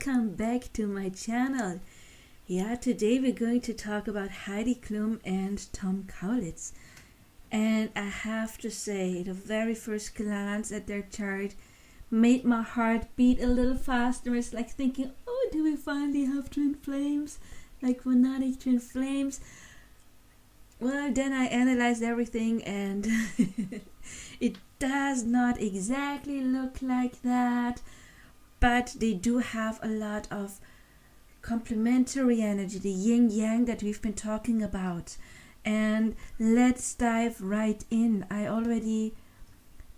welcome back to my channel. Yeah, today we're going to talk about Heidi Klum and Tom Kaulitz. And I have to say, the very first glance at their chart made my heart beat a little faster. It's like thinking, oh, do we finally have twin flames? Like monadic twin flames? Well, then I analyzed everything and it does not exactly look like that. But they do have a lot of complementary energy, the Yin-Yang that we've been talking about. And let's dive right in. I already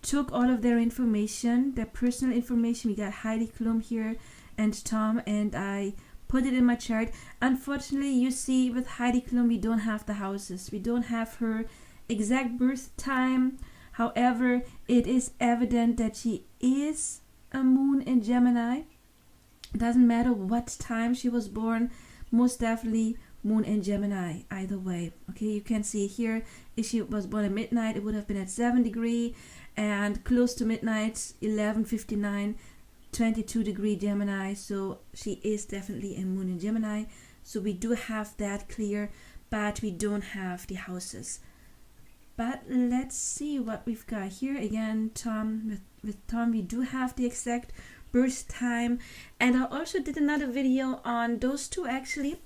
took all of their information, their personal information. We got Heidi Klum here and Tom, and I put it in my chart. Unfortunately, you see with Heidi Klum, we don't have the houses. We don't have her exact birth time. However, it is evident that she is a moon in Gemini. Doesn't matter what time she was born, most definitely moon in Gemini, either way. Okay, you can see here, if she was born at midnight, it would have been at 7 degrees, and close to midnight, 11:59, 22 degree Gemini. So she is definitely a moon in Gemini. So we do have that clear, but we don't have the houses. But let's see what we've got here. Again, Tom, with Tom, we do have the exact birth time. And I also did another video on those two actually.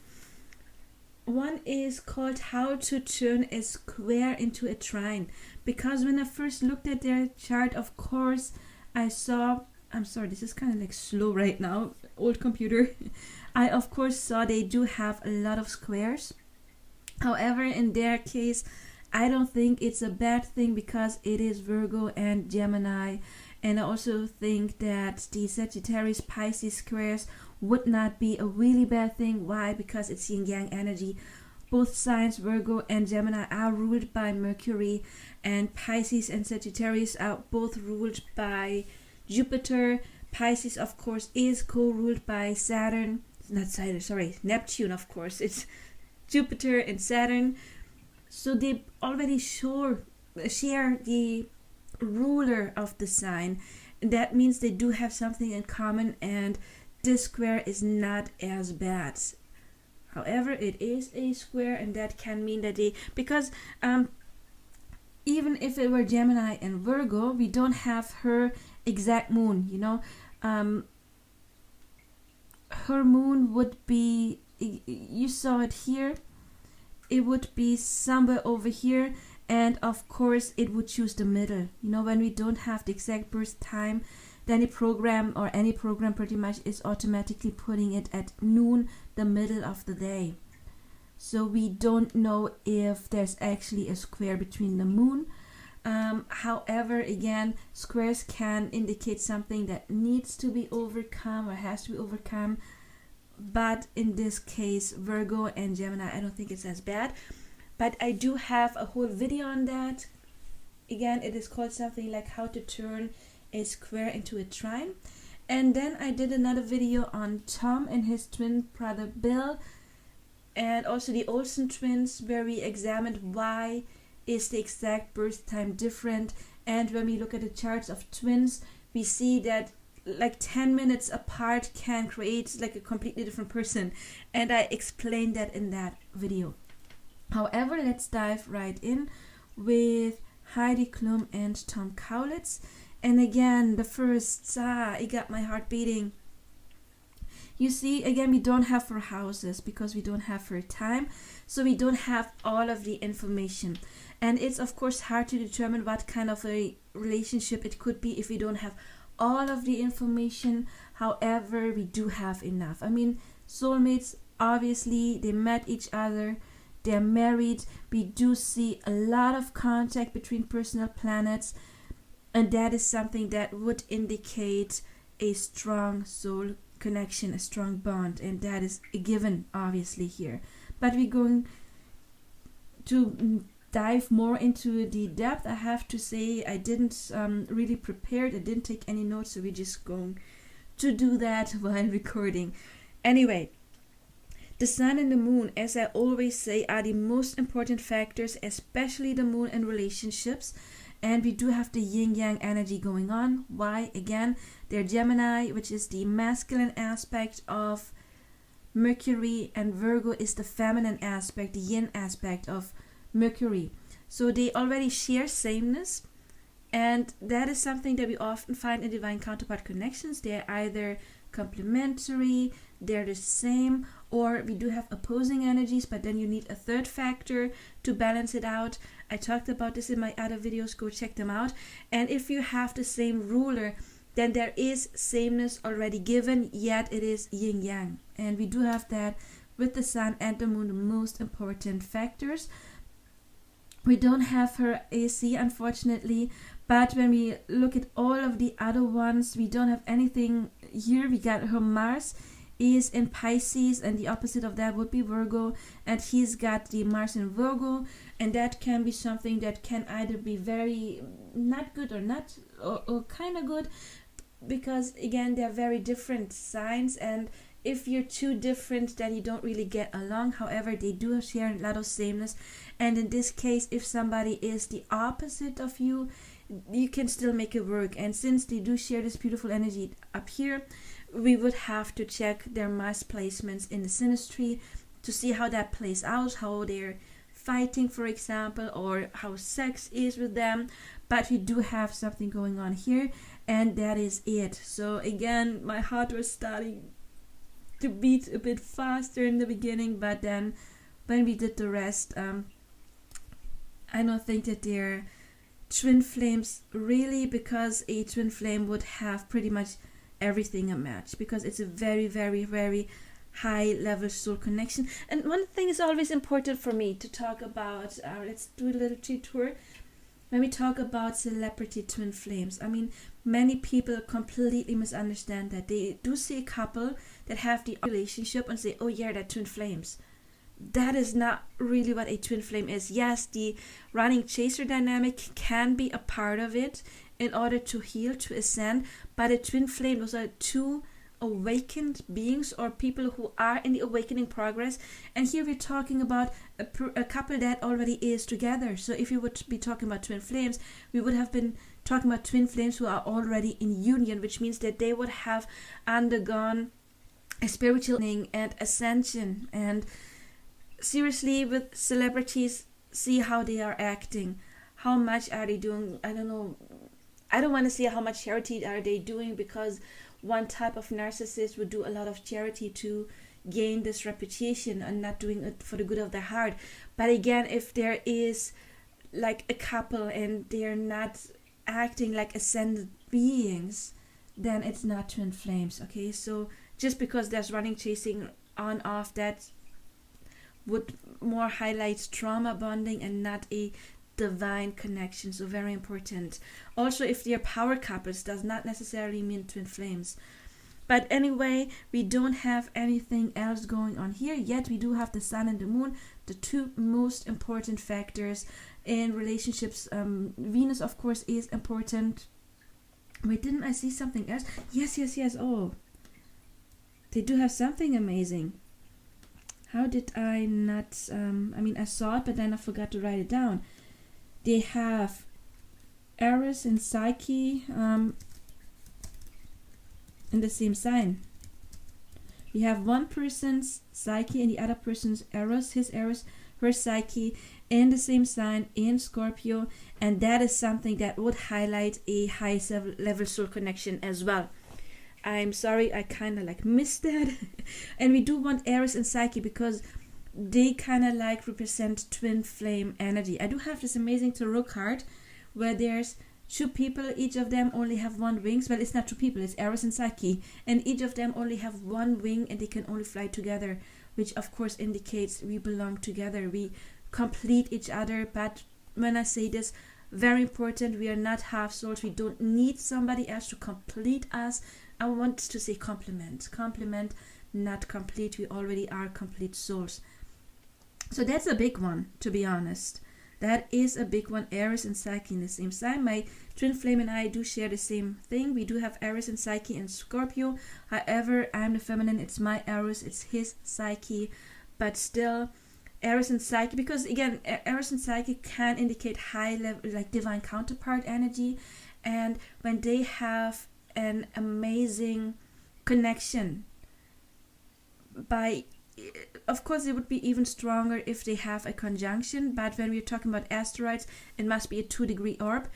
One is called How to Turn a Square into a Trine. Because when I first looked at their chart, of course, I saw, I'm sorry, this is kind of like slow right now, old computer. I of course saw they do have a lot of squares. However, in their case, I don't think it's a bad thing because it is Virgo and Gemini. And I also think that the Sagittarius Pisces squares would not be a really bad thing. Why? Because it's Yin-Yang energy. Both signs, Virgo and Gemini, are ruled by Mercury, and Pisces and Sagittarius are both ruled by Jupiter. Pisces, of course, is co-ruled by Saturn. Not Saturn, sorry, Neptune, of course. It's Jupiter and Saturn. So they already share the ruler of the sign. That means they do have something in common, and this square is not as bad. However, it is a square, and that can mean that they, because even if it were Gemini and Virgo, we don't have her exact moon, you know. Her moon would be, you saw it here, it would be somewhere over here, and of course it would choose the middle. You know, when we don't have the exact birth time, then the program, or any program pretty much, is automatically putting it at noon, the middle of the day. So we don't know if there's actually a square between the moon. However, again, squares can indicate something that needs to be overcome or has to be overcome. But in this case, Virgo and Gemini, I don't think it's as bad. But I do have a whole video on that. Again, it is called something like How to Turn a Square into a Trine. And then I did another video on Tom and his twin brother Bill, and also the Olsen twins, where we examined why is the exact birth time different. And when we look at the charts of twins, we see that like 10 minutes apart can create like a completely different person, and I explained that in that video. However, let's dive right in with Heidi Klum and Tom Kaulitz. And again, the first, it got my heart beating. You see, again, we don't have her houses because we don't have her time, so we don't have all of the information. And it's of course hard to determine what kind of a relationship it could be if we don't have all of the information. However, we do have enough. I mean, soulmates, obviously, they met each other, they're married. We do see a lot of contact between personal planets, and that is something that would indicate a strong soul connection, a strong bond, and that is a given, obviously, here. But we're going to dive more into the depth. I have to say, I didn't really prepare. I didn't take any notes, so we're just going to do that while recording. Anyway, the sun and the moon, as I always say, are the most important factors, especially the moon in relationships. And we do have the Yin-Yang energy going on. Why? Again, they're Gemini, which is the masculine aspect of Mercury, and Virgo is the feminine aspect, the yin aspect of Mercury. So they already share sameness, and that is something that we often find in divine counterpart connections. They're either complementary, they're the same, or we do have opposing energies, but then you need a third factor to balance it out. I talked about this in my other videos, go check them out. And if you have the same ruler, then there is sameness already given, yet it is yin-yang. And we do have that with the sun and the moon, the most important factors. We don't have her AC, unfortunately, but when we look at all of the other ones, we don't have anything here. We got her Mars is in Pisces, and the opposite of that would be Virgo, and he's got the Mars in Virgo, and that can be something that can either be very not good or kind of good, because again, they're very different signs, and if you're too different, then you don't really get along. However, they do share a lot of sameness, and in this case, if somebody is the opposite of you, you can still make it work. And since they do share this beautiful energy up here, we would have to check their Mars placements in the Synastry to see how that plays out, how they're fighting, for example, or how sex is with them. But we do have something going on here, and that is it. So again, my heart was starting to beat a bit faster in the beginning, but then when we did the rest, I don't think that they're twin flames really, because a twin flame would have pretty much everything a match, because it's a very, very, very high level soul connection. And one thing is always important for me to talk about, let's do a little tour. When we talk about celebrity twin flames, I mean, many people completely misunderstand that. They do see a couple that have the relationship and say, oh yeah, they're twin flames. That is not really what a twin flame is. Yes, the running chaser dynamic can be a part of it in order to heal, to ascend, but a twin flame, those are two awakened beings or people who are in the awakening progress. And here we're talking about a couple that already is together. So if you would be talking about twin flames, we would have been talking about twin flames who are already in union, which means that they would have undergone a spiritual awakening and ascension. And seriously, with celebrities, see how they are acting. How much are they doing? I don't know. I don't want to say how much charity are they doing, because one type of narcissist would do a lot of charity to gain this reputation and not doing it for the good of their heart. But again, if there is like a couple and they're not acting like ascended beings, then it's not twin flames. Okay, so just because there's running, chasing, on, off, that would more highlight trauma bonding and not a divine connection. So very important. Also, if they're power couples, does not necessarily mean twin flames. But anyway, we don't have anything else going on here yet. We do have the sun and the moon, the two most important factors in relationships. Venus, of course, is important. Wait, didn't I see something else? Yes. Oh, they do have something amazing. How did I not, I saw it, but then I forgot to write it down. They have Eros and Psyche in the same sign. We have one person's Psyche and the other person's Eros, his Eros, her Psyche, in the same sign in Scorpio, and that is something that would highlight a high level soul connection as well. I'm sorry, I kind of like missed that. And we do want Eros and Psyche because they kind of like represent twin flame energy. I do have this amazing tarot card where there's two people, each of them only have one wings. Well, it's not two people, it's Eros and Psyche, and each of them only have one wing and they can only fly together, which of course indicates we belong together, we complete each other. But when I say this, very important, we are not half souls. We don't need somebody else to complete us. I want to say complement, not complete. We already are complete souls. So that's a big one, to be honest. That is a big one. Eros and Psyche in the same sign. My twin flame and I do share the same thing. We do have Eros and Psyche in Scorpio. However, I'm the feminine. It's my Eros. It's his Psyche. But still, Aries and Psyche, because again, Aries and Psyche can indicate high level, like divine counterpart energy, and when they have an amazing connection, by of course it would be even stronger if they have a conjunction, but when we're talking about asteroids, it must be a 2-degree orb.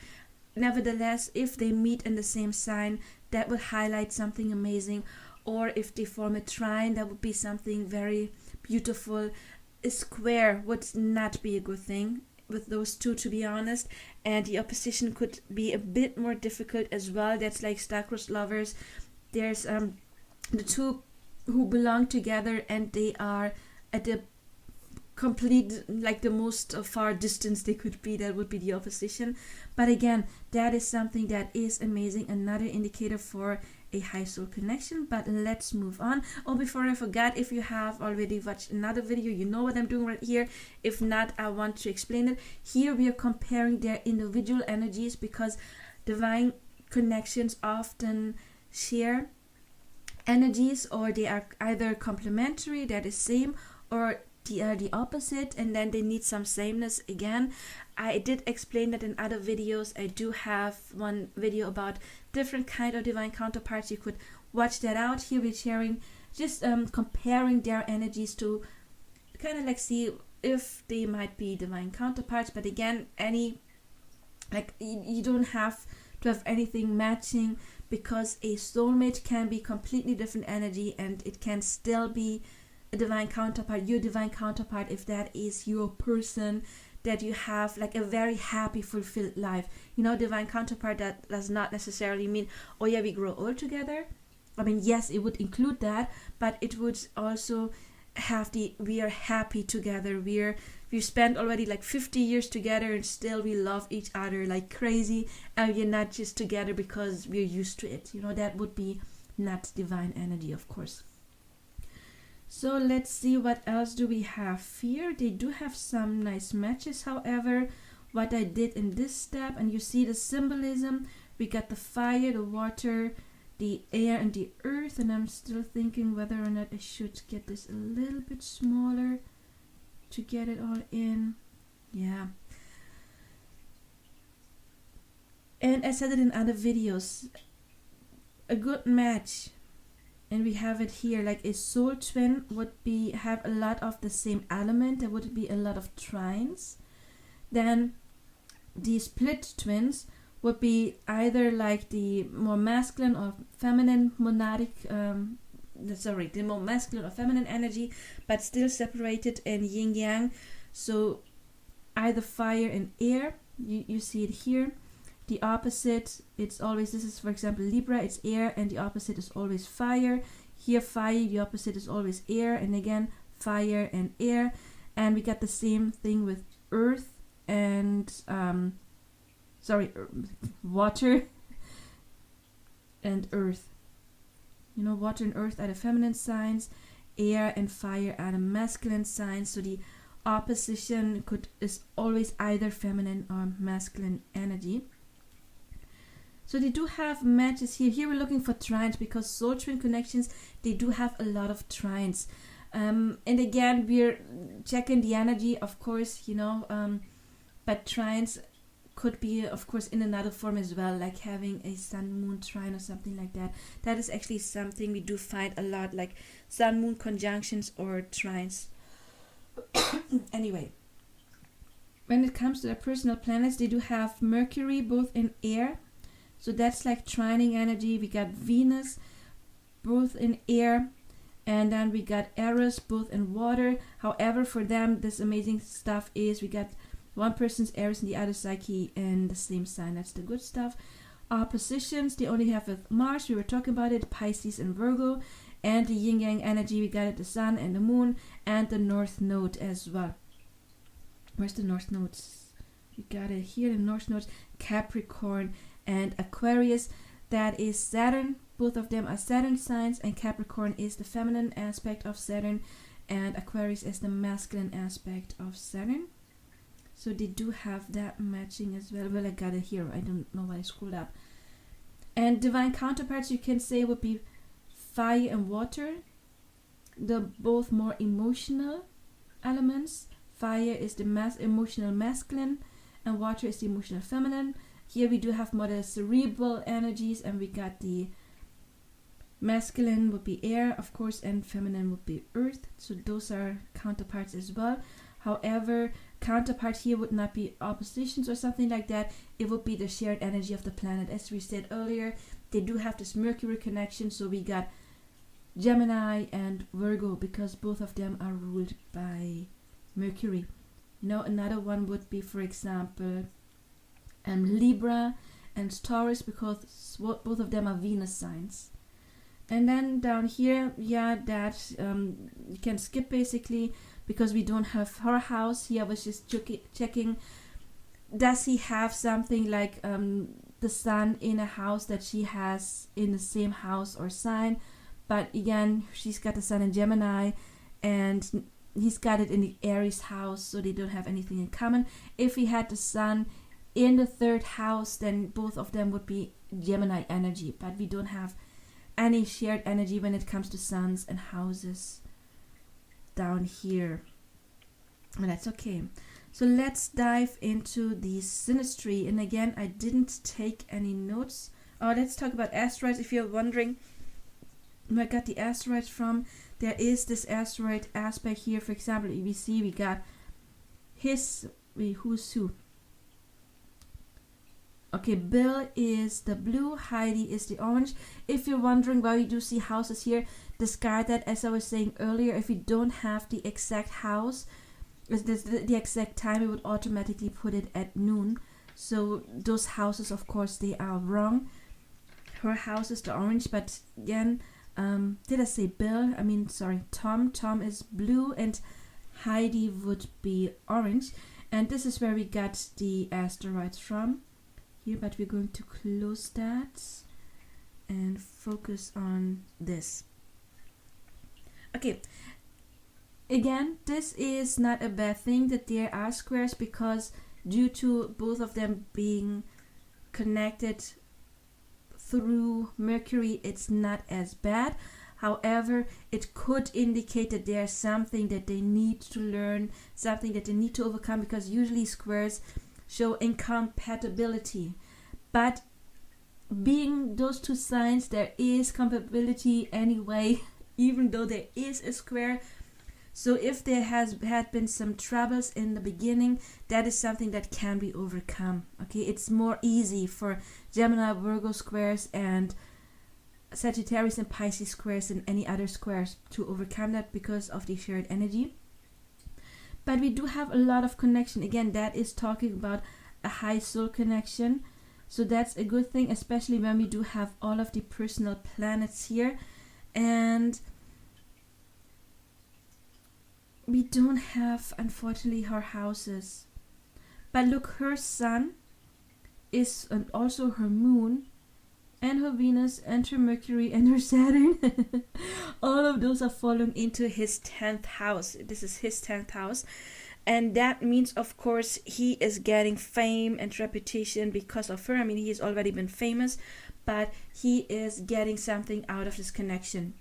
Nevertheless, if they meet in the same sign, that would highlight something amazing. Or if they form a trine, that would be something very beautiful. A square would not be a good thing with those two, to be honest. And the opposition could be a bit more difficult as well. That's like star-crossed lovers. There's the two who belong together and they are at the complete, like the most far distance they could be. That would be the opposition. But again, that is something that is amazing, another indicator for a high soul connection. But let's move on. Oh, before I forget, if you have already watched another video, you know what I'm doing right here. If not, I want to explain it. Here we are comparing their individual energies, because divine connections often share energies, or they are either complementary, they're the same, or they are the opposite, and then they need some sameness again. I did explain that in other videos. I do have one video about different kind of divine counterparts. You could watch that out. Here we're sharing, just comparing their energies to kind of like see if they might be divine counterparts. But again, any, like, you don't have to have anything matching, because a soulmate can be completely different energy and it can still be a divine counterpart, your divine counterpart, if that is your person that you have like a very happy, fulfilled life. You know, divine counterpart, that does not necessarily mean, oh yeah, we grow old together. I mean, yes, it would include that, but it would also have the, we are happy together, we've spent already like 50 years together and still we love each other like crazy, and we're not just together because we're used to it. You know, that would be not divine energy, of course. So let's see, what else do we have here. They do have some nice matches, however, what I did in this step, and you see the symbolism. We got the fire, the water, the air, and the earth, and I'm still thinking whether or not I should get this a little bit smaller to get it all in. Yeah. And I said it in other videos, a good match, and we have it here, like a soul twin would be have a lot of the same element. There would be a lot of trines. Then the split twins would be either like the more masculine or feminine monadic, the more masculine or feminine energy, but still separated in yin-yang. So either fire and air, you see it here. The opposite, it's always, this is for example Libra, it's air, and the opposite is always fire. Here fire, the opposite is always air, and again fire and air. And we got the same thing with earth and water and earth. You know, water and earth are the feminine signs, air and fire are the masculine signs. So the opposition is always either feminine or masculine energy. So they do have matches here. Here we're looking for trines, because soul twin connections, they do have a lot of trines. And again, we're checking the energy, of course, you know, but trines could be, of course, in another form as well, like having a sun-moon trine or something like that. That is actually something we do find a lot, like sun-moon conjunctions or trines. Anyway, when it comes to their personal planets, they do have Mercury both in air. So that's like trining energy. We got Venus both in air. And then we got Eros both in water. However, for them, this amazing stuff is we got one person's Eros and the other Psyche in the same sign. That's the good stuff. Oppositions, they only have with Mars. We were talking about it, Pisces and Virgo. And the Yin-Yang energy, we got it, the Sun and the Moon. And the North Node as well. Where's the North Nodes? We got it here, the North Nodes, Capricorn and Aquarius. That is Saturn. Both of them are Saturn signs, and Capricorn is the feminine aspect of Saturn, and Aquarius is the masculine aspect of Saturn. So they do have that matching as well. Well, I got it here. I don't know why I screwed up. And divine counterparts, you can say, would be fire and water. They're both more emotional. elements. Fire is the emotional masculine, and water is the emotional feminine. Here we do have more the cerebral energies, and we got the masculine would be air, of course, and feminine would be earth. So those are counterparts as well. However, counterpart here would not be oppositions or something like that. It would be the shared energy of the planet. As we said earlier, they do have this Mercury connection, so we got Gemini and Virgo because both of them are ruled by Mercury. Another one would be, for example, Libra and Taurus because both of them are Venus signs. And then down here, that you can skip basically because we don't have her house. Here I was just checking, does he have something like the sun in a house that she has in the same house or sign? But again, she's got the sun in Gemini and he's got it in the Aries house, so they don't have anything in common. If he had the sun in the third house, then both of them would be Gemini energy, but we don't have any shared energy when it comes to suns and houses down here. And that's okay. So let's dive into the synastry. And again, I didn't take any notes. Let's talk about asteroids. If you're wondering where I got the asteroids from, there is this asteroid aspect here. For example, we see we got who's who. Okay, Bill is the blue, Heidi is the orange. If you're wondering why we do see houses here, discard that. As I was saying earlier, if we don't have the exact house, the exact time, we would automatically put it at noon. So those houses, of course, they are wrong. Her house is the orange, but again, did I say Bill? Tom. Tom is blue and Heidi would be orange. And this is where we got the asteroids from. Here, but we're going to close that and focus on this. Okay, again, this is not a bad thing that there are squares because due to both of them being connected through Mercury, it's not as bad. However, it could indicate that there's something that they need to learn, something that they need to overcome, because usually squares show incompatibility. But being those two signs, there is compatibility anyway, even though there is a square. So if there had been some troubles in the beginning, that is something that can be overcome. Okay, it's more easy for Gemini, Virgo squares and Sagittarius and Pisces squares than any other squares to overcome that because of the shared energy. But we do have a lot of connection. Again, that is talking about a high soul connection. So that's a good thing, especially when we do have all of the personal planets here. And we don't have, unfortunately, her houses. But look, her sun is, and also her moon, and her Venus, and her Mercury, and her Saturn. All of those are falling into his 10th house. This is his 10th house. And that means, of course, he is getting fame and reputation because of her. I mean, he's already been famous, but he is getting something out of this connection.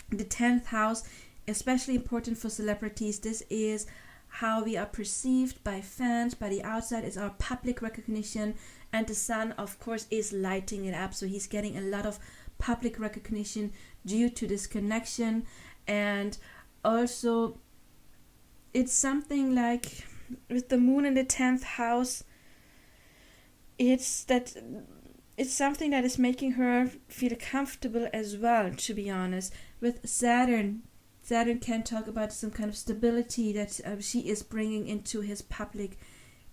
The 10th house, especially important for celebrities. This is how we are perceived by fans, by the outside. It's our public recognition. And the sun, of course, is lighting it up. So he's getting a lot of public recognition due to this connection. And also, it's something like with the moon in the 10th house, it's something that is making her feel comfortable as well, to be honest. With Saturn can talk about some kind of stability that she is bringing into his public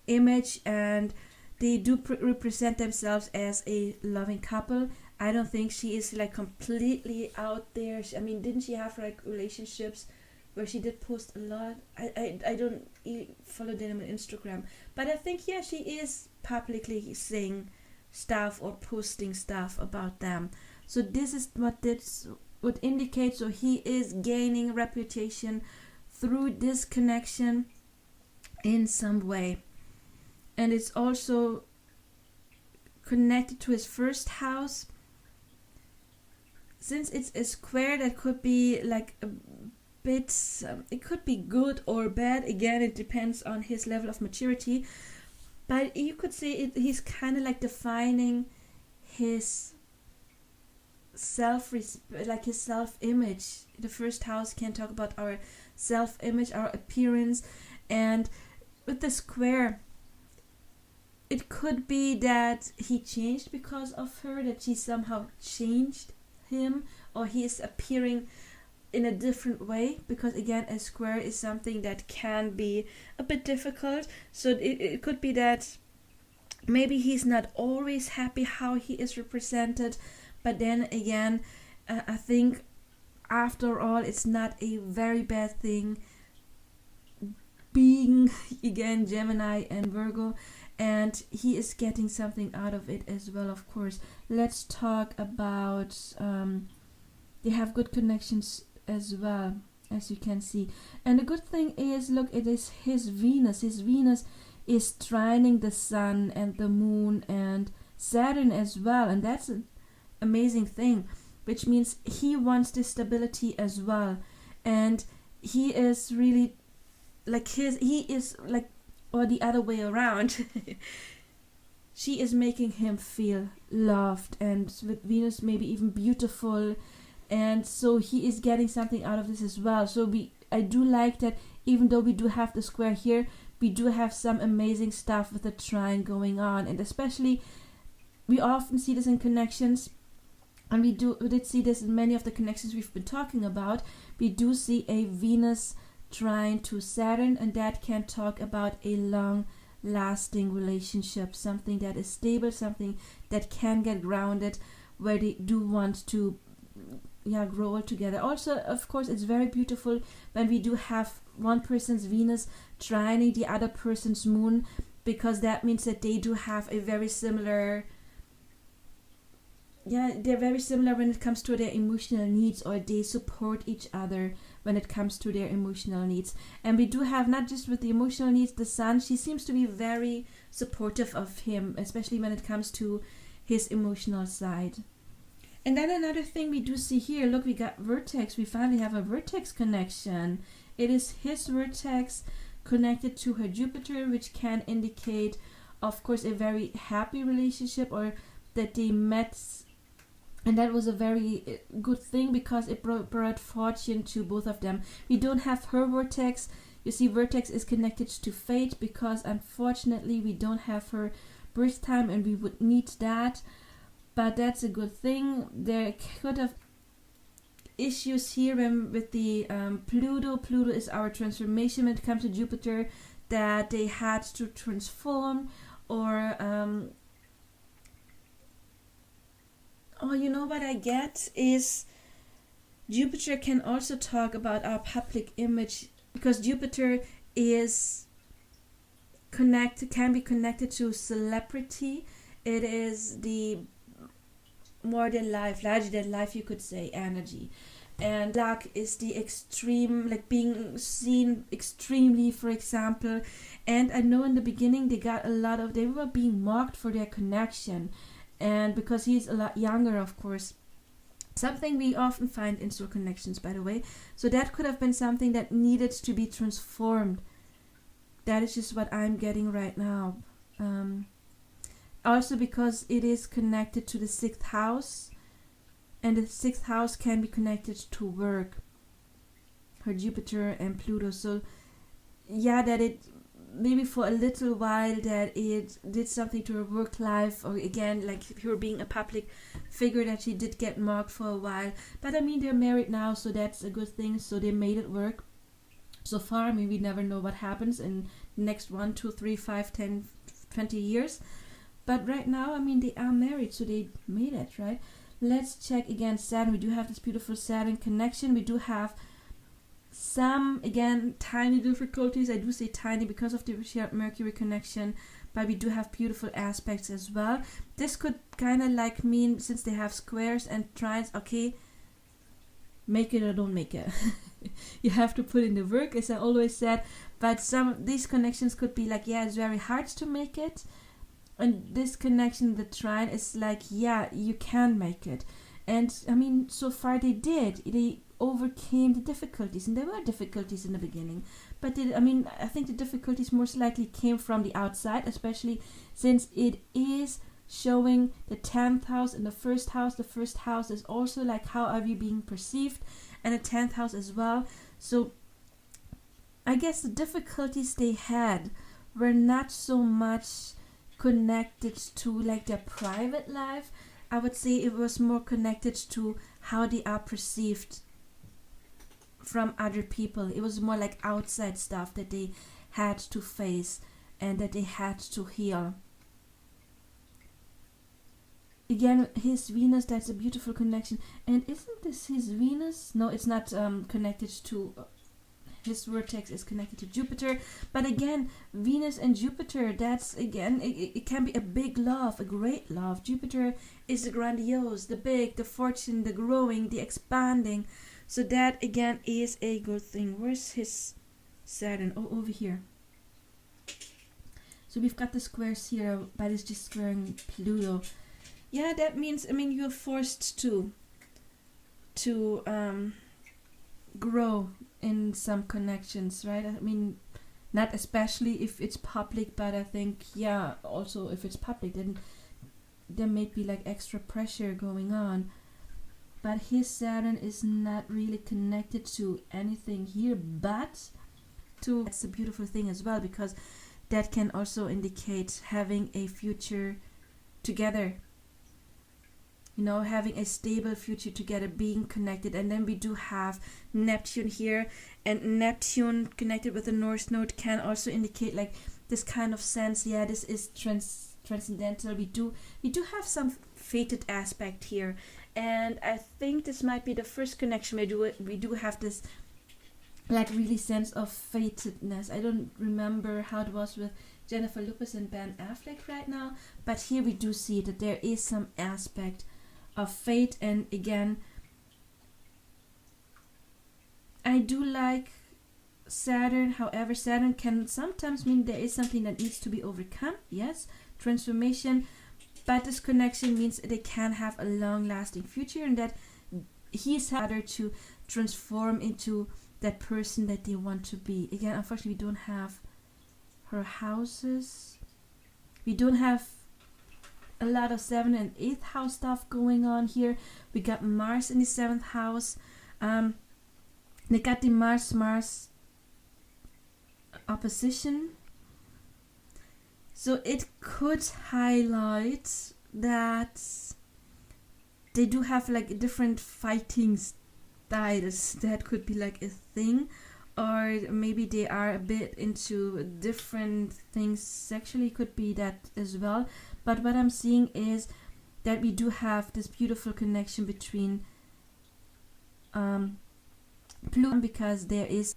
image, and they do represent themselves as a loving couple. I don't think she is like completely out there. Didn't she have like relationships where she did post a lot? I don't follow them on Instagram, but I think she is publicly saying stuff or posting stuff about them. So this is what this would indicate. So he is gaining reputation through this connection in some way. And it's also connected to his first house. Since it's a square, that could be like a bit, it could be good or bad. Again, it depends on his level of maturity. But you could say he's kind of like defining his his self-image. The first house can talk about our self-image, our appearance, and with the square, it could be that he changed because of her, that she somehow changed him, or he is appearing in a different way, because again, a square is something that can be a bit difficult. So it could be that maybe he's not always happy how he is represented, but then again, I think after all, it's not a very bad thing being again Gemini and Virgo, and he is getting something out of it as well, of course. Let's talk about they have good connections as well, as you can see. And the good thing is, look, it is his Venus. His Venus is trining the Sun and the Moon and Saturn as well, and that's an amazing thing, which means he wants this stability as well. And he is really like or the other way around. She is making him feel loved, and with Venus maybe even beautiful, and so he is getting something out of this as well. So I do like that, even though we do have the square here, we do have some amazing stuff with the trine going on. And especially, we often see this in connections, and we did see this in many of the connections we've been talking about. We do see a Venus trine to Saturn, and that can talk about a long lasting relationship, something that is stable, something that can get grounded, where they do want to grow together. Also, of course, it's very beautiful when we do have one person's Venus trining the other person's Moon, because that means that they do have a very similar they're very similar when it comes to their emotional needs, or they support each other when it comes to their emotional needs. And we do have, not just with the emotional needs, the Sun, she seems to be very supportive of him, especially when it comes to his emotional side. And then another thing we do see here, look, we got vertex. We finally have a vertex connection. It is his vertex connected to her Jupiter, which can indicate, of course, a very happy relationship, or that they met. And that was a very good thing, because it brought fortune to both of them. We don't have her vertex. You see, vertex is connected to fate, because unfortunately we don't have her birth time, and we would need that. But that's a good thing. There could have issues here with the Pluto. Pluto is our transformation when it comes to Jupiter, that they had to transform, or you know what I get is Jupiter can also talk about our public image, because Jupiter can be connected to celebrity. It is the more than life, larger than life, you could say, energy. And luck is the extreme, like being seen extremely, for example. And I know in the beginning they were being mocked for their connection. And because he's a lot younger, of course, something we often find in soul connections, by the way. So that could have been something that needed to be transformed. That is just what I'm getting right now. Also because it is connected to the 6th house, and the 6th house can be connected to work, her Jupiter and Pluto. So that it maybe for a little while that it did something to her work life, or again, like her being a public figure, that she did get mocked for a while. But I mean, they're married now, so that's a good thing. So they made it work so far. I mean, we never know what happens in the next 1, 2, 3, 5, 10, 20 years. But right now, I mean, they are married, so they made it, right? Let's check again Saturn. We do have this beautiful Saturn connection. We do have some, again, tiny difficulties. I do say tiny because of the shared Mercury connection, but we do have beautiful aspects as well. This could kind of like mean, since they have squares and trines, okay, make it or don't make it. You have to put in the work, as I always said. But these connections could be like, it's very hard to make it. And this connection, the trine, is like, you can make it. And I mean, so far they overcame the difficulties, and there were difficulties in the beginning, but I think the difficulties most likely came from the outside, especially since it is showing the 10th house and the first house. The first house is also like, how are we being perceived, and the 10th house as well. So I guess the difficulties they had were not so much connected to like their private life. I would say it was more connected to how they are perceived from other people. It was more like outside stuff that they had to face and that they had to heal. Again, his Venus, that's a beautiful connection. And isn't this his Venus? No, it's not connected to... his vertex is connected to Jupiter. But again, Venus and Jupiter, that's again, it can be a big love, a great love. Jupiter is the grandiose, the big, the fortune, the growing, the expanding. So that again is a good thing. Where's his Saturn? Oh, over here. So we've got the squares here, but it's just squaring Pluto. Yeah, that means, you're forced to grow in some connections, right? Not especially if it's public, but I think, yeah, also if it's public, then there may be like extra pressure going on. But his Saturn is not really connected to anything here, but to... That's a beautiful thing as well, because that can also indicate having a future together. Having a stable future together, being connected. And then we do have Neptune here, and Neptune connected with the North Node can also indicate like this kind of sense. Yeah, this is transcendental. We do have some fated aspect here, and I think this might be the first connection we do have this like really sense of fatedness. I don't remember how it was with Jennifer Lopez and Ben Affleck right now, but here we do see that there is some aspect of fate. And again, I do like Saturn. However, Saturn can sometimes mean there is something that needs to be overcome. Yes, transformation. But this connection means they can have a long-lasting future, and that he's harder to transform into that person that they want to be. Again, unfortunately, we don't have her houses. We don't have a lot of 7th and 8th house stuff going on here. We got Mars in the 7th house. They got the Mars opposition. So it could highlight that they do have like different fighting styles. That could be like a thing. Or maybe they are a bit into different things sexually, could be that as well. But what I'm seeing is that we do have this beautiful connection between Pluto, because there is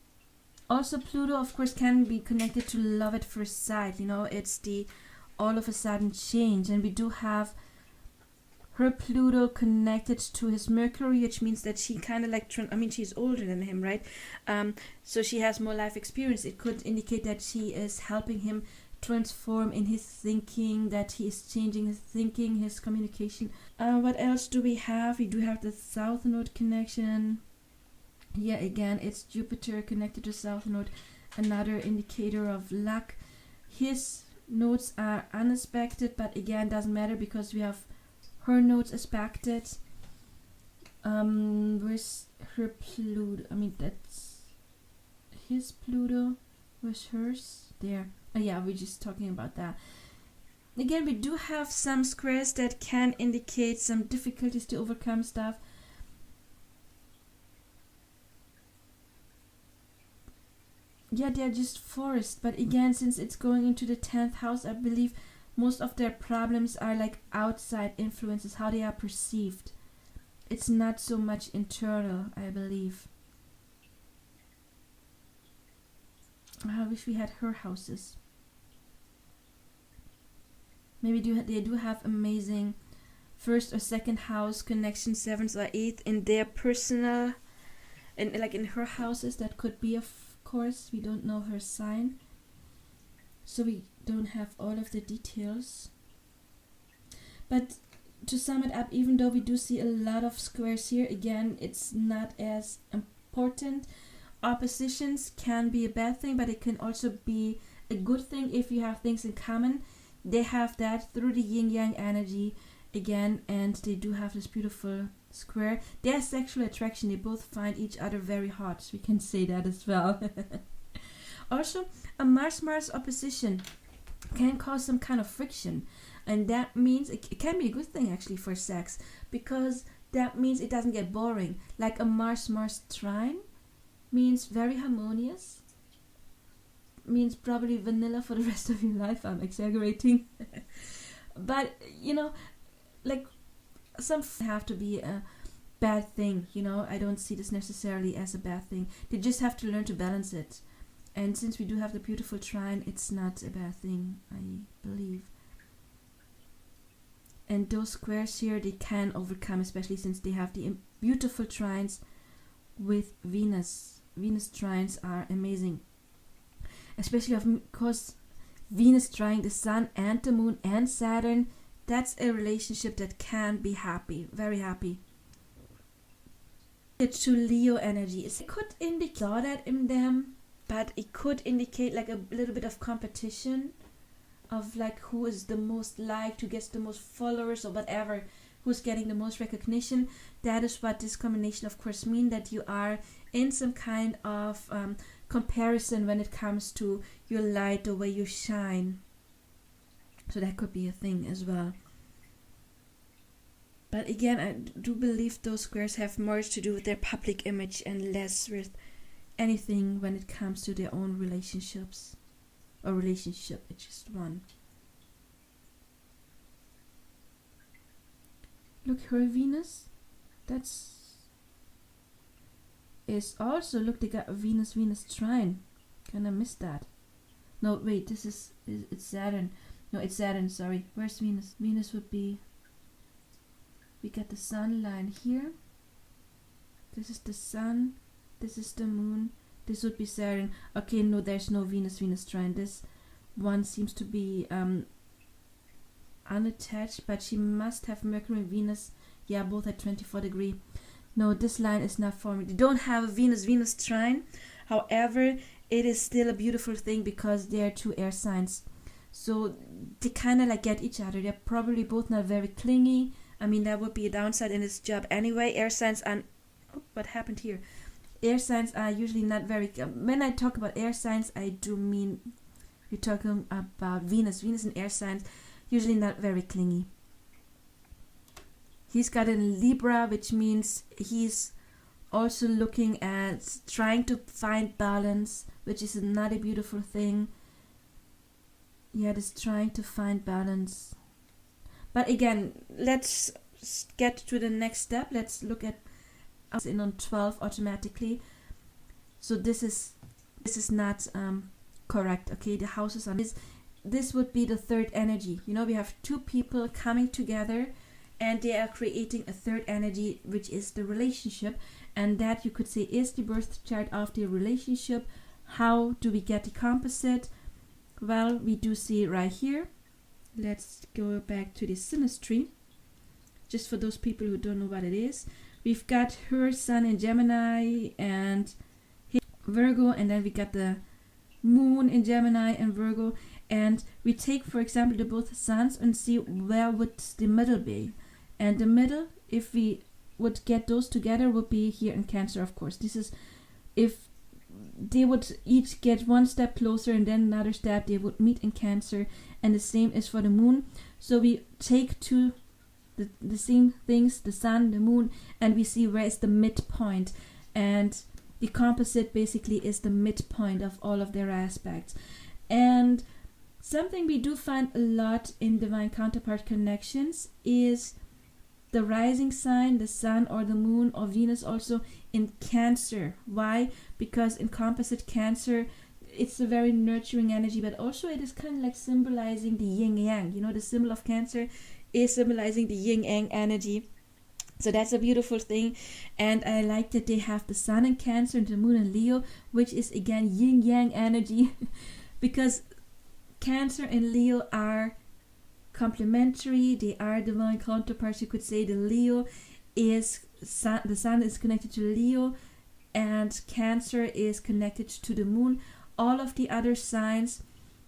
also Pluto, of course, can be connected to love at first sight. It's the all of a sudden change, and we do have her Pluto connected to his Mercury, which means that she kind of like, she's older than him, right? So she has more life experience. It could indicate that she is helping him transform in his thinking, that he is changing his thinking, his communication. What else do we have? We do have the South Node connection. Yeah, again, it's Jupiter connected to South Node, another indicator of luck. His nodes are unaspected, but again, doesn't matter because we have her nodes aspected. Where's her Pluto? That's his Pluto. Where's hers? There. Oh yeah, we're just talking about that. Again, we do have some squares that can indicate some difficulties to overcome stuff. Yeah, they're just forced. But again, since it's going into the 10th house, I believe most of their problems are like outside influences, how they are perceived. It's not so much internal, I believe. I wish we had her houses. Maybe they do have amazing first or second house connection, 7th or 8th in their personal, and like in her houses. That could be, of course. We don't know her sign, so we don't have all of the details. But to sum it up, even though we do see a lot of squares here, again, it's not as important. Oppositions can be a bad thing, but it can also be a good thing if you have things in common. They have that through the yin-yang energy again, and they do have this beautiful square. Their sexual attraction, they both find each other very hot, so we can say that as well. Also, a Mars-Mars opposition can cause some kind of friction, and that means it can be a good thing actually for sex, because that means it doesn't get boring. Like a Mars-Mars trine means very harmonious, means probably vanilla for the rest of your life. I'm exaggerating. But, you know, like some have to be a bad thing, you know. I don't see this necessarily as a bad thing. They just have to learn to balance it. And since we do have the beautiful trine, it's not a bad thing, I believe. And those squares here, they can overcome, especially since they have the beautiful trines with Venus. Venus trines are amazing. Especially because Venus trine the Sun and the Moon and Saturn, that's a relationship that can be happy, very happy. To Leo energy, it could indicate that in them, but it could indicate like a little bit of competition of like who is the most liked, who gets the most followers or whatever, who's getting the most recognition. That is what this combination of course mean, that you are in some kind of comparison when it comes to your light, the way you shine. So that could be a thing as well. But again, I do believe those squares have more to do with their public image and less with anything when it comes to their own relationships. Or relationship, it's just one. Look, her Venus, is also, look, they got a Venus trine. Kinda missed that. No, wait, it's Saturn. No, it's Saturn, sorry. Where's Venus? Venus would be, we got the sun line here. This is the sun. This is the moon. This would be Saturn. Okay, no, there's no Venus trine. This one seems to be unattached, but she must have Mercury and Venus. Yeah, both at 24 degrees. No, this line is not forming. They don't have a Venus trine. However, it is still a beautiful thing because they are two air signs. So they kind of like get each other. They're probably both not very clingy. I mean, that would be a downside in this job anyway. Air signs are... Oh, what happened here? Air signs are usually not very... when I talk about air signs, I do mean... We're talking about Venus. Venus and air signs, usually not very clingy. He's got a Libra, which means he's also looking at trying to find balance, which is another beautiful thing. Yeah, just trying to find balance. But again, let's get to the next step. Let's look at in on 12 automatically. So this is not correct. Okay, the houses on this would be the third energy. You know, we have two people coming together and they are creating a third energy, which is the relationship, and that you could say is the birth chart of the relationship. How do we get the composite? Well, we do see it right here. Let's go back to the Synastry, just for those people who don't know what it is. We've got her Sun in Gemini and his Virgo, and then we got the Moon in Gemini and Virgo, and we take, for example, the both suns and see where would the middle be. And the middle, if we would get those together, would be here in Cancer, of course. This is if they would each get one step closer and then another step, they would meet in Cancer, and the same is for the Moon. So we take two the same things, the Sun, the Moon, and we see where is the midpoint, and the composite basically is the midpoint of all of their aspects. And something we do find a lot in Divine Counterpart connections is the rising sign, the Sun or the Moon or Venus also in Cancer. Why? Because in composite Cancer, it's a very nurturing energy, but also it is kind of like symbolizing the Yin-Yang. You know, the symbol of Cancer is symbolizing the Yin-Yang energy. So that's a beautiful thing. And I like that they have the Sun in Cancer and the Moon in Leo, which is again Yin-Yang energy because Cancer and Leo are complementary. They are divine counterparts. You could say the Leo is the sun is connected to Leo, and Cancer is connected to the moon. All of the other signs,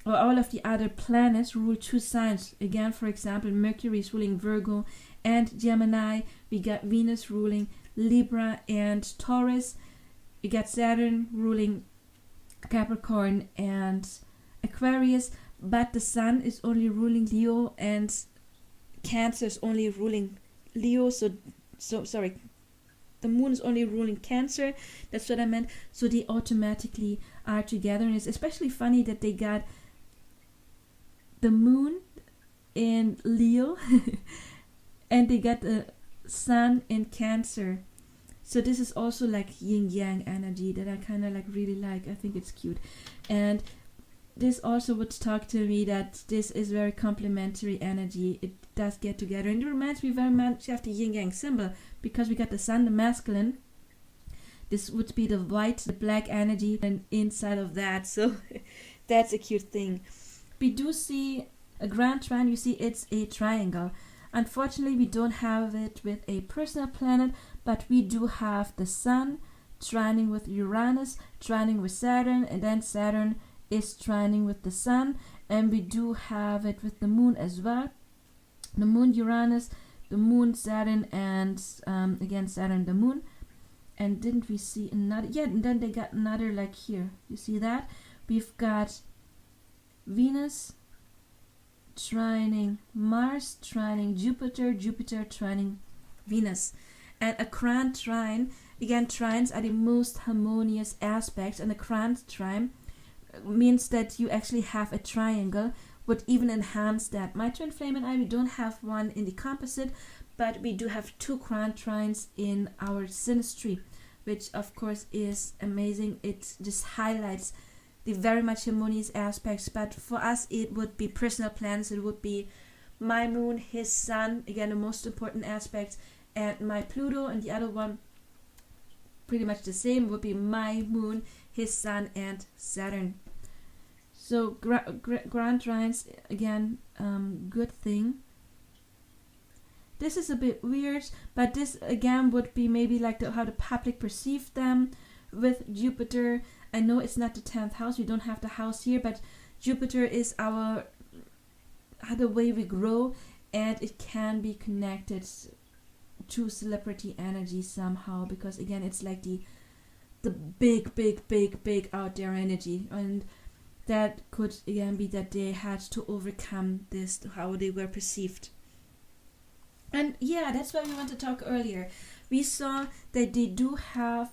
or all of the other planets, rule 2 signs. Again, for example, Mercury is ruling Virgo and Gemini. We got Venus ruling Libra and Taurus. We got Saturn ruling Capricorn and Aquarius. But the sun is only ruling Leo, and Cancer is only ruling Leo. So sorry, the moon is only ruling Cancer. That's what I meant. So they automatically are together, and it's especially funny that they got the moon in Leo and they got the sun in Cancer. So this is also like Yin-Yang energy that I kind of like really like. I think it's cute. And this also would talk to me that this is very complementary energy. It does get together, and it reminds me very much of the Yin-Yang symbol, because we got the sun, the masculine. This would be the white, the black energy, and inside of that. So that's a cute thing. We do see a grand trine. You see it's a triangle. Unfortunately, we don't have it with a personal planet, but we do have the sun trining with Uranus, trining with Saturn, and then Saturn is trining with the sun, and we do have it with the moon as well. The moon Uranus, the moon Saturn, and again Saturn the moon. And didn't we see another? Yeah, and then they got another like here. You see that? We've got Venus trining Mars, trining Jupiter, Jupiter trining Venus. And a grand trine, again, trines are the most harmonious aspects, and a grand trine means that you actually have a triangle, would even enhance that. My twin flame and I, we don't have one in the composite, but we do have 2 grand trines in our synastry, which of course is amazing. It just highlights the very much harmonious aspects. But for us, it would be personal planets. It would be my moon, his sun, again the most important aspects, and my Pluto, and the other one pretty much the same, would be my moon, his sun, and Saturn. So grand trines, again, good thing. This is a bit weird, but this again would be maybe like how the public perceive them with Jupiter. I know it's not the 10th house, we don't have the house here, but Jupiter is the way we grow, and it can be connected to celebrity energy somehow, because again it's like the big out there energy, and that could again be that they had to overcome this, how they were perceived. And yeah, that's why we want to talk earlier. We saw that they do have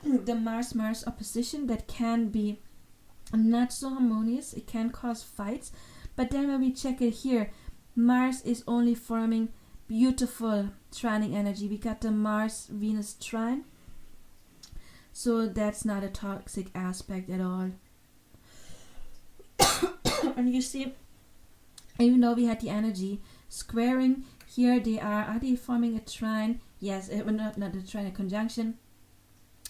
the Mars opposition that can be not so harmonious. It can cause fights, but then when we check it here, Mars is only forming beautiful trining energy. We got the Mars Venus trine, so that's not a toxic aspect at all. And you see, even though we had the energy squaring here, are they forming a trine? Yes, not a trine, a conjunction.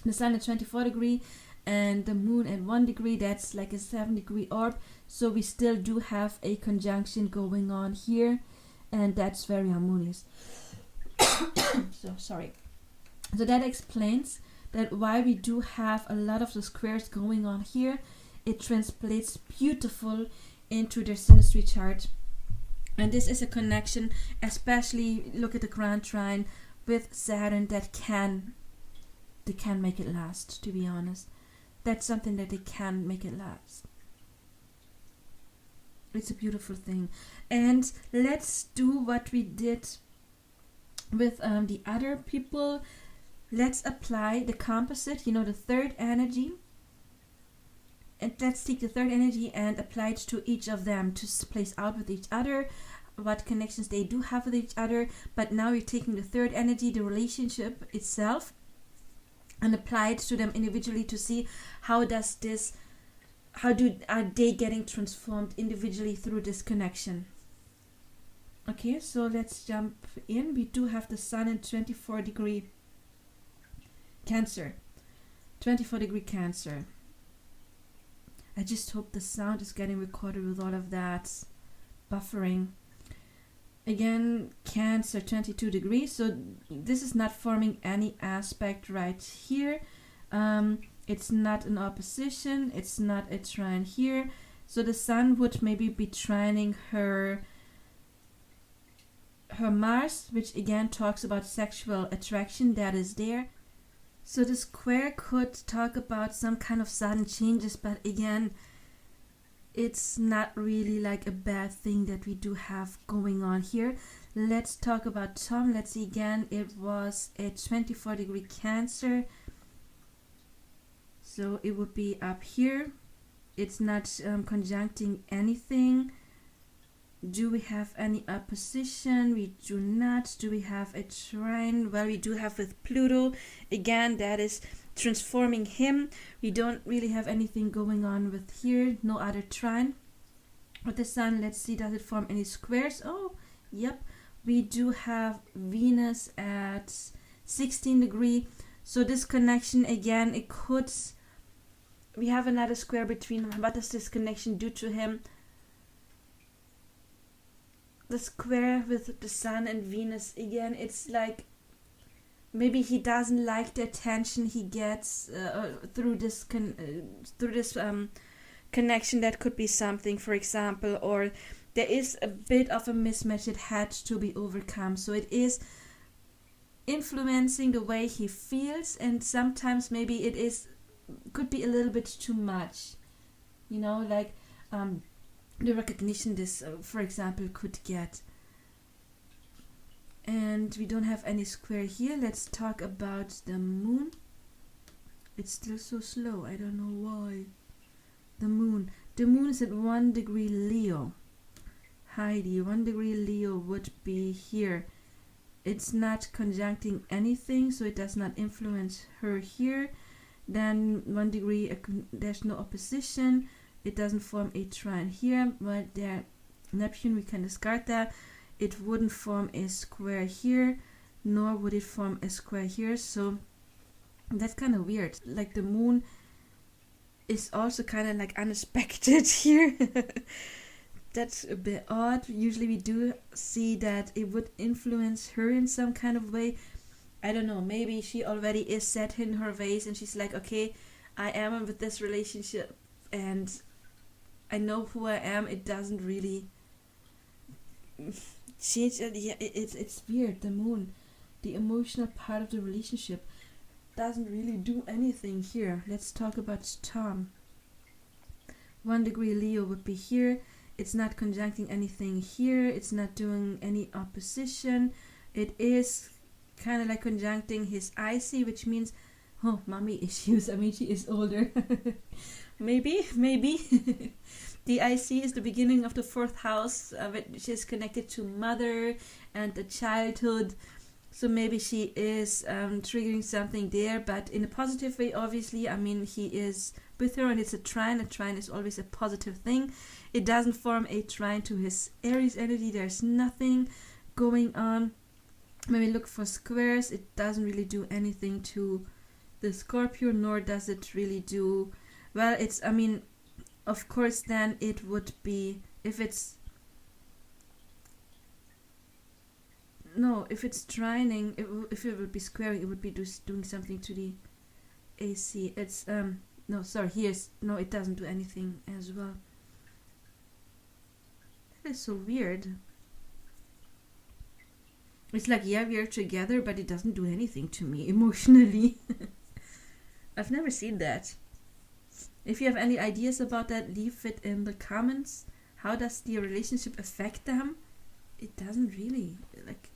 The sun at 24 degree and the moon at 1 degree. That's like a 7-degree orb, so we still do have a conjunction going on here, and that's very harmonious. So sorry. So that explains that why we do have a lot of the squares going on here. It translates beautiful into their synastry chart, and this is a connection, especially look at the grand trine with Saturn, that they can make it last. To be honest, that's something that they can make it last. It's a beautiful thing. And let's do what we did with the other people. Let's apply the composite, the third energy. And let's take the third energy and apply it to each of them to place out with each other, what connections they do have with each other. But now we're taking the third energy, the relationship itself, and apply it to them individually to see are they getting transformed individually through this connection. Okay, so let's jump in. We do have the sun in 24 degree Cancer. 24 degree Cancer. I just hope the sound is getting recorded with all of that, buffering. Again, Cancer 22 degrees, so this is not forming any aspect right here. It's not an opposition, it's not a trine here. So the Sun would maybe be trining her Mars, which again talks about sexual attraction that is there. So the square could talk about some kind of sudden changes, but again, it's not really like a bad thing that we do have going on here. Let's talk about Tom. Let's see again. It was a 24 degree Cancer. So it would be up here. It's not conjuncting anything. Do we have any opposition? We do not. Do we have a trine? Well, we do have with Pluto. Again, that is transforming him. We don't really have anything going on with here. No other trine. With the Sun, let's see, does it form any squares? Oh, yep. We do have Venus at 16 degree. So this connection, again, it could... We have another square between them. What does this connection do to him? The square with the Sun and Venus, again, it's like maybe he doesn't like the attention he gets through this connection. That could be something, for example, or there is a bit of a mismatch that had to be overcome. So it is influencing the way he feels, and sometimes maybe it could be a little bit too much, you know, like the recognition this, for example, could get. And we don't have any square here. Let's talk about the Moon. It's still so slow. I don't know why. The Moon. The Moon is at 1 degree Leo. Heidi, 1 degree Leo would be here. It's not conjuncting anything, so it does not influence her here. Then 1 degree, there's no opposition. It doesn't form a trine here. But there, Neptune, we can discard that. It wouldn't form a square here, nor would it form a square here. So that's kind of weird. Like the Moon is also kind of like unexpected here. That's a bit odd. Usually we do see that it would influence her in some kind of way. I don't know, maybe she already is set in her ways and she's like, okay, I am with this relationship and I know who I am. It doesn't really change. Yeah, it's weird. The Moon, the emotional part of the relationship, doesn't really do anything here. Let's talk about Tom. 1 degree Leo would be here. It's not conjuncting anything here. It's not doing any opposition. It is kind of like conjuncting his IC, which means, oh, mommy issues. I mean, she is older. maybe. The IC is the beginning of the 4th house, which is connected to mother and the childhood. So maybe she is triggering something there, but in a positive way, obviously. I mean, he is with her and it's a trine. A trine is always a positive thing. It doesn't form a trine to his Aries energy. There's nothing going on. When we look for squares, it doesn't really do anything to the Scorpio, nor does it really do... Well, it's, I mean, of course, then it would be, if it's... No, if it's trining, if it would be squaring, it would be doing something to the AC. It's, no, sorry, here's, no, it doesn't do anything as well. That is so weird. It's like, yeah, we are together, but it doesn't do anything to me emotionally. I've never seen that. If you have any ideas about that, leave it in the comments. How does the relationship affect them? It doesn't really, like...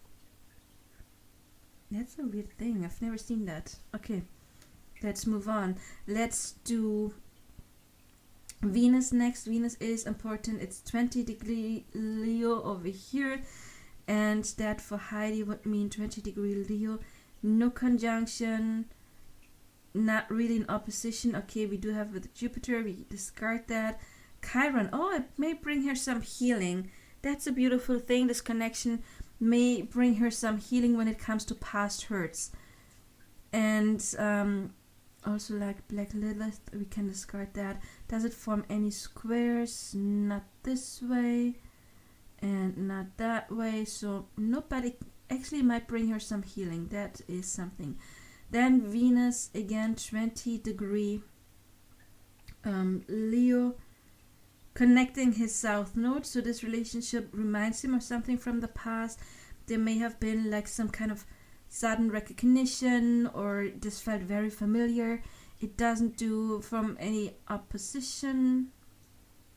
That's a weird thing. I've never seen that. Okay, let's move on. Let's do Venus next. Venus is important. It's 20 degree Leo over here. And that for Heidi would mean 20 degree Leo. No conjunction. Not really in opposition. Okay, we do have with Jupiter. We discard that. Chiron. Oh, it may bring her some healing. That's a beautiful thing. This connection may bring her some healing when it comes to past hurts. And also like Black Lilith, we can discard that. Does it form any squares? Not this way. and not that way. So nope, but it actually might bring her some healing. That is something. Then Venus again, 20-degree Leo, connecting his south node. So this relationship reminds him of something from the past. There may have been like some kind of sudden recognition, or this felt very familiar. It doesn't do from any opposition.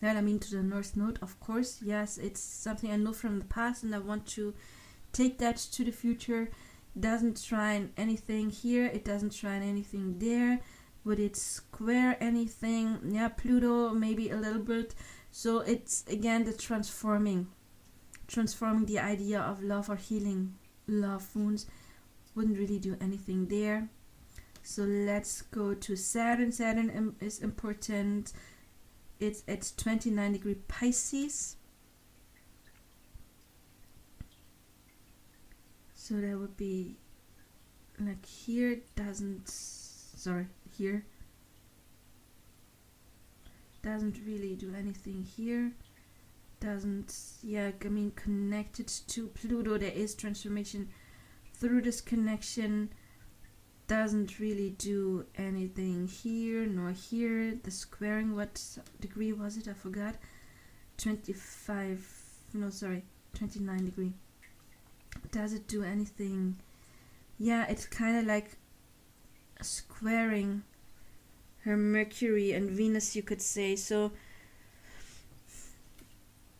Well, I mean to the north node, of course. Yes, it's something I know from the past and I want to take that to the future. It doesn't trine anything here. It doesn't trine anything there. Would it square anything? Yeah, Pluto maybe a little bit. So it's again the transforming the idea of love or healing love wounds. Wouldn't really do anything there. So let's go to Saturn. Saturn is important. It's at 29-degree Pisces. So that would be like here. Here doesn't really do anything here. Connected to Pluto, there is transformation through this connection. Doesn't really do anything here nor here. The squaring, what degree was it? I forgot. 29 degree. Does it do anything? Yeah, it's kind of like squaring her Mercury and Venus, you could say. So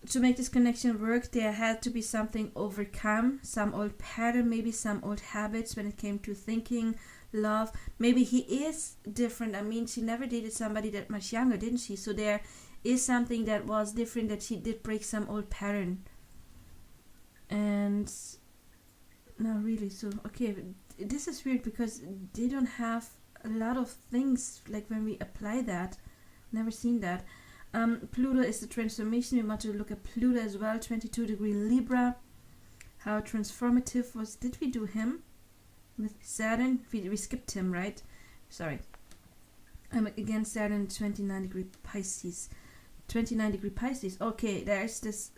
to make this connection work, there had to be something overcome, some old pattern, maybe some old habits when it came to thinking, love. Maybe he is different. I mean, she never dated somebody that much younger, didn't she? So there is something that was different, that she did break some old pattern. And no, really. So okay, this is weird because they don't have a lot of things like when we apply that. Never seen that. Pluto is the transformation. We want to look at Pluto as well. 22-degree Libra. How transformative was? Did we do him with Saturn? We skipped him, right? Sorry. Again, Saturn, 29-degree Pisces. 29-degree Pisces. Okay, there's this.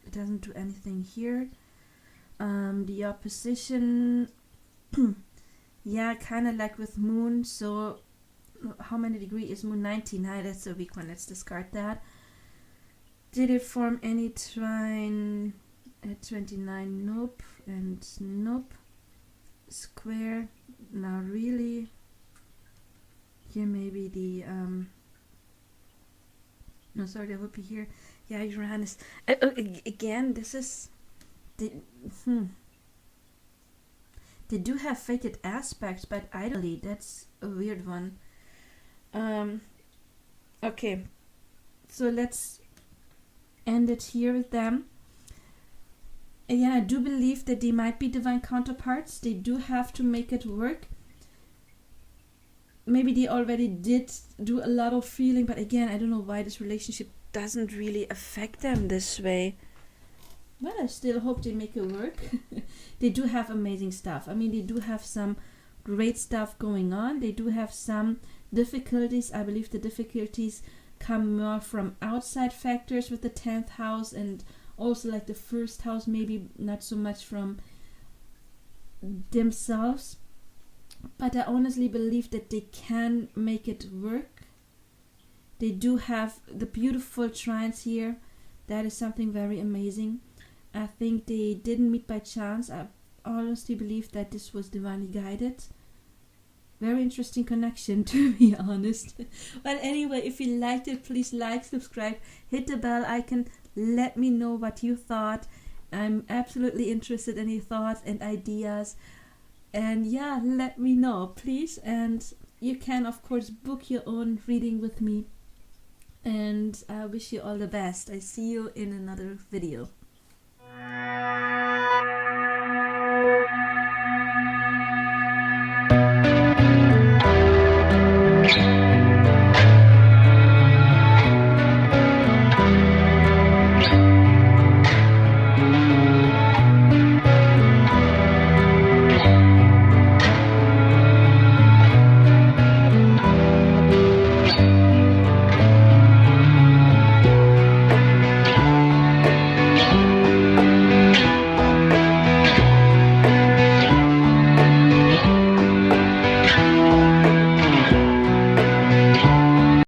It doesn't do anything here. The opposition. Yeah, kind of like with Moon. So how many degree is Moon? 99. That's a weak one. Let's discard that. Did it form any trine at 29? Nope. And nope. Square. Not really. Here maybe the no, sorry, that would be here. Yeah, Uranus. Again, this is They do have fated aspects, but idly, that's a weird one. Okay, so let's end it here with them. Again, I do believe that they might be divine counterparts. They do have to make it work. Maybe they already did do a lot of feeling, but again, I don't know why this relationship doesn't really affect them this way. But I still hope they make it work. They do have amazing stuff. I mean, they do have some great stuff going on. They do have some difficulties. I believe the difficulties come more from outside factors with the 10th house, and also like the first house, maybe not so much from themselves. But I honestly believe that they can make it work. They do have the beautiful trines here. That is something very amazing. I think they didn't meet by chance. I honestly believe that this was divinely guided. Very interesting connection, to be honest. But anyway, if you liked it, please like, subscribe, hit the bell icon. Let me know what you thought. I'm absolutely interested in your thoughts and ideas. And yeah, let me know, please. And you can, of course, book your own reading with me. And I wish you all the best. I see you in another video.